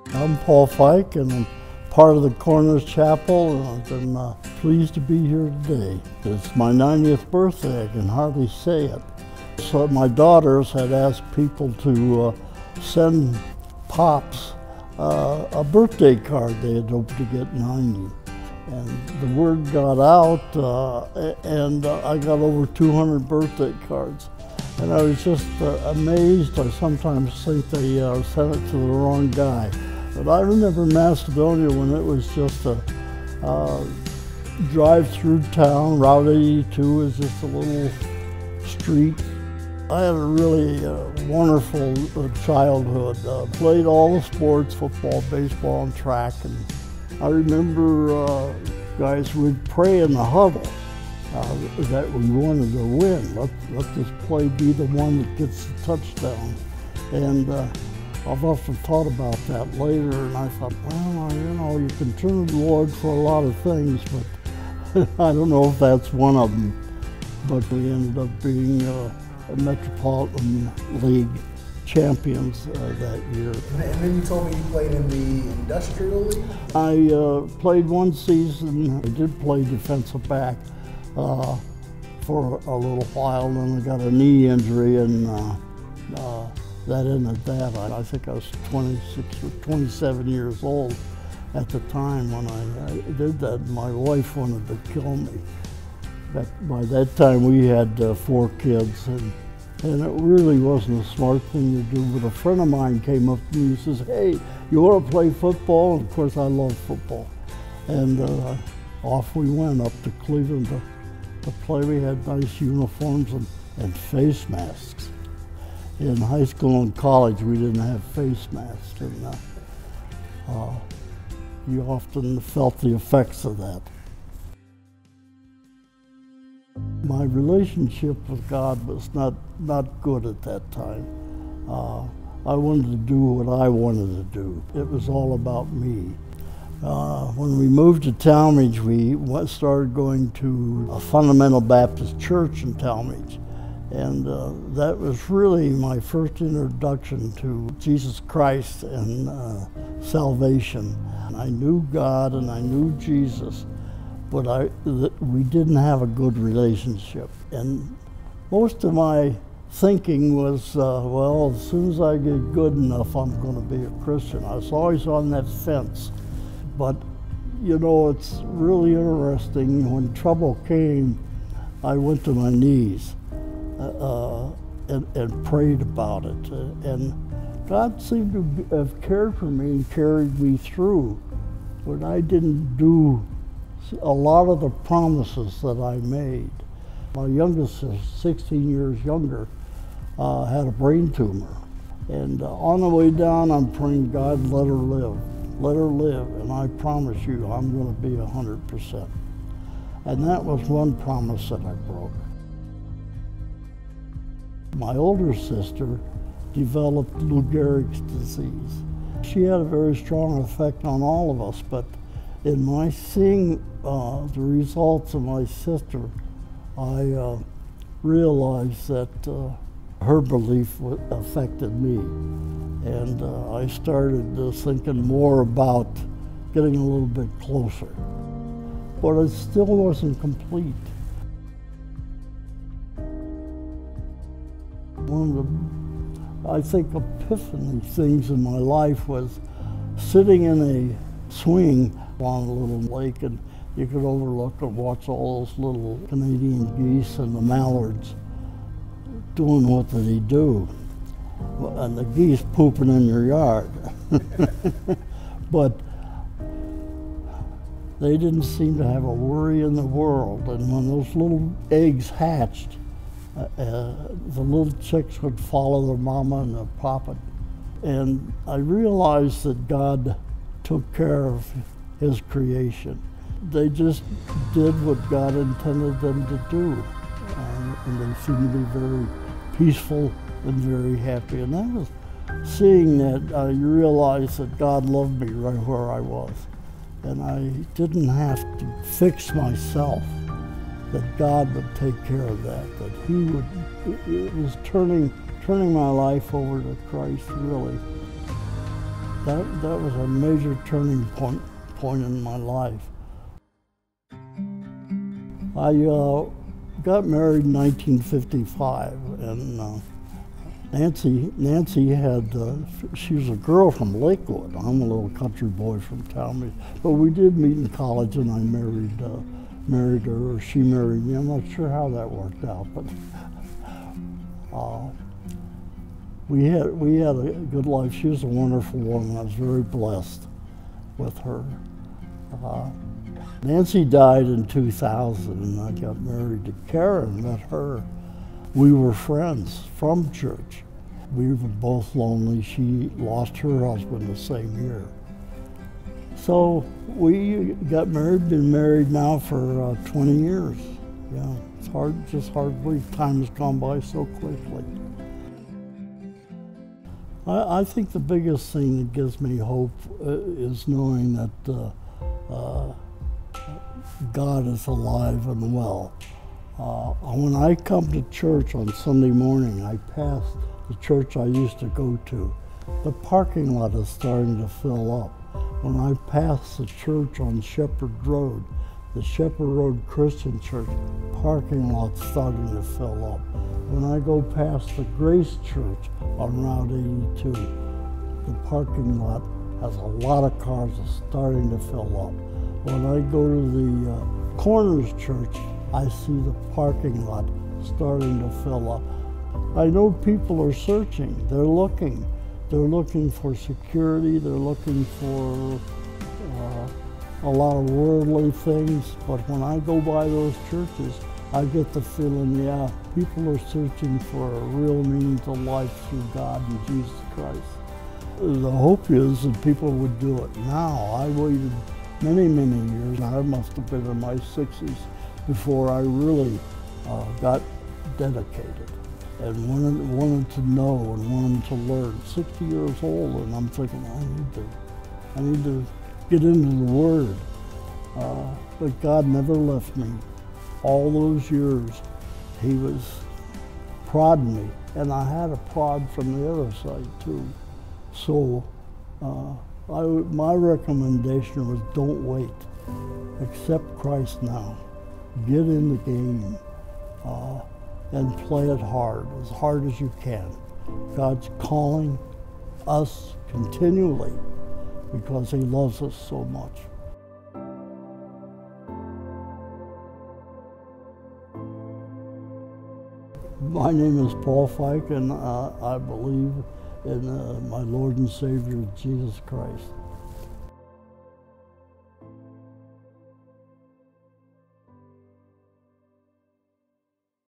I'm Paul Fike, and I'm part of the Corners Chapel, and I've been pleased to be here today. It's my 90th birthday, I can hardly say it. So my daughters had asked people to send Pops a birthday card. They had hoped to get 90. And the word got out, and I got over 200 birthday cards. And I was just amazed. I sometimes think they sent it to the wrong guy. But I remember Macedonia when it was just a drive-through town. Route 82 was just a little street. I had a really wonderful childhood. Played all the sports, football, baseball, and track. And I remember guys would pray in the huddle that we wanted to win. Let this play be the one that gets the touchdown. And I've often thought about that later, and I thought, well, you know, you can turn to the Lord for a lot of things, but I don't know if that's one of them. But we ended up being a Metropolitan League champions that year. And then you told me you played in the Industrial League? I played one season. I did play defensive back for a little while, and I got a knee injury, and that ended that. I think I was 26 or 27 years old at the time when I did that. My wife wanted to kill me. By that time we had 4 kids, and it really wasn't a smart thing to do. But a friend of mine came up to me and says, "Hey, you want to play football?" And of course I love football. And off we went up to Cleveland to play. We had nice uniforms and face masks. In high school and college, we didn't have face masks, and you often felt the effects of that. My relationship with God was not good at that time. I wanted to do what I wanted to do. It was all about me. When we moved to Talmadge, we started going to a Fundamental Baptist Church in Talmadge. And that was really my first introduction to Jesus Christ and salvation. I knew God and I knew Jesus, but we didn't have a good relationship. And most of my thinking was, well, as soon as I get good enough, I'm going to be a Christian. I was always on that fence. But, you know, it's really interesting. When trouble came, I went to my knees. And prayed about it. And God seemed to have cared for me and carried me through when I didn't do a lot of the promises that I made. My youngest sister, 16 years younger, had a brain tumor. And on the way down, I'm praying, God, let her live. Let her live, and I promise you, I'm going to be 100%. And that was one promise that I broke. My older sister developed Lou Gehrig's disease. She had a very strong effect on all of us, but in my seeing the results of my sister, I realized that her belief affected me. And I started thinking more about getting a little bit closer. But it still wasn't complete. One of the, I think, epiphany things in my life was sitting in a swing on a little lake, and you could overlook and watch all those little Canadian geese and the mallards doing what they do. And the geese pooping in your yard. But they didn't seem to have a worry in the world. And when those little eggs hatched, the little chicks would follow their mama and their papa. And I realized that God took care of His creation. They just did what God intended them to do. And they seemed to be very peaceful and very happy. And that was, seeing that, I realized that God loved me right where I was. And I didn't have to fix myself, that God would take care of that He would. It was turning my life over to Christ, really. That was a major turning point in my life. I got married in 1955, and Nancy had, she was a girl from Lakewood. I'm a little country boy from town, but we did meet in college, and I married her, or she married me. I'm not sure how that worked out, but we had a good life. She was a wonderful woman. I was very blessed with her. Nancy died in 2000, and I got married to Karen, met her. We were friends from church. We were both lonely. She lost her husband the same year. So we got married, been married now for 20 years. Yeah, it's just hard to believe time has gone by so quickly. I think the biggest thing that gives me hope is knowing that God is alive and well. When I come to church on Sunday morning, I pass the church I used to go to. The parking lot is starting to fill up. When I pass the church on Shepherd Road, the Shepherd Road Christian Church, parking lot's starting to fill up. When I go past the Grace Church on Route 82, the parking lot has a lot of cars that's starting to fill up. When I go to the Corners Church, I see the parking lot starting to fill up. I know people are searching, they're looking. They're looking for security, they're looking for a lot of worldly things, but when I go by those churches, I get the feeling, yeah, people are searching for a real meaning to life through God and Jesus Christ. The hope is that people would do it now. I waited many, many years. I must have been in my 60s before I really got dedicated and wanted to know and wanted to learn. 60 years old, and I'm thinking, I need to get into the Word. But God never left me. All those years, He was prodding me, and I had a prod from the other side too. So my recommendation was don't wait. Accept Christ now. Get in the game and play it hard as you can. God's calling us continually because He loves us so much. My name is Paul Fike, and I believe in my Lord and Savior, Jesus Christ.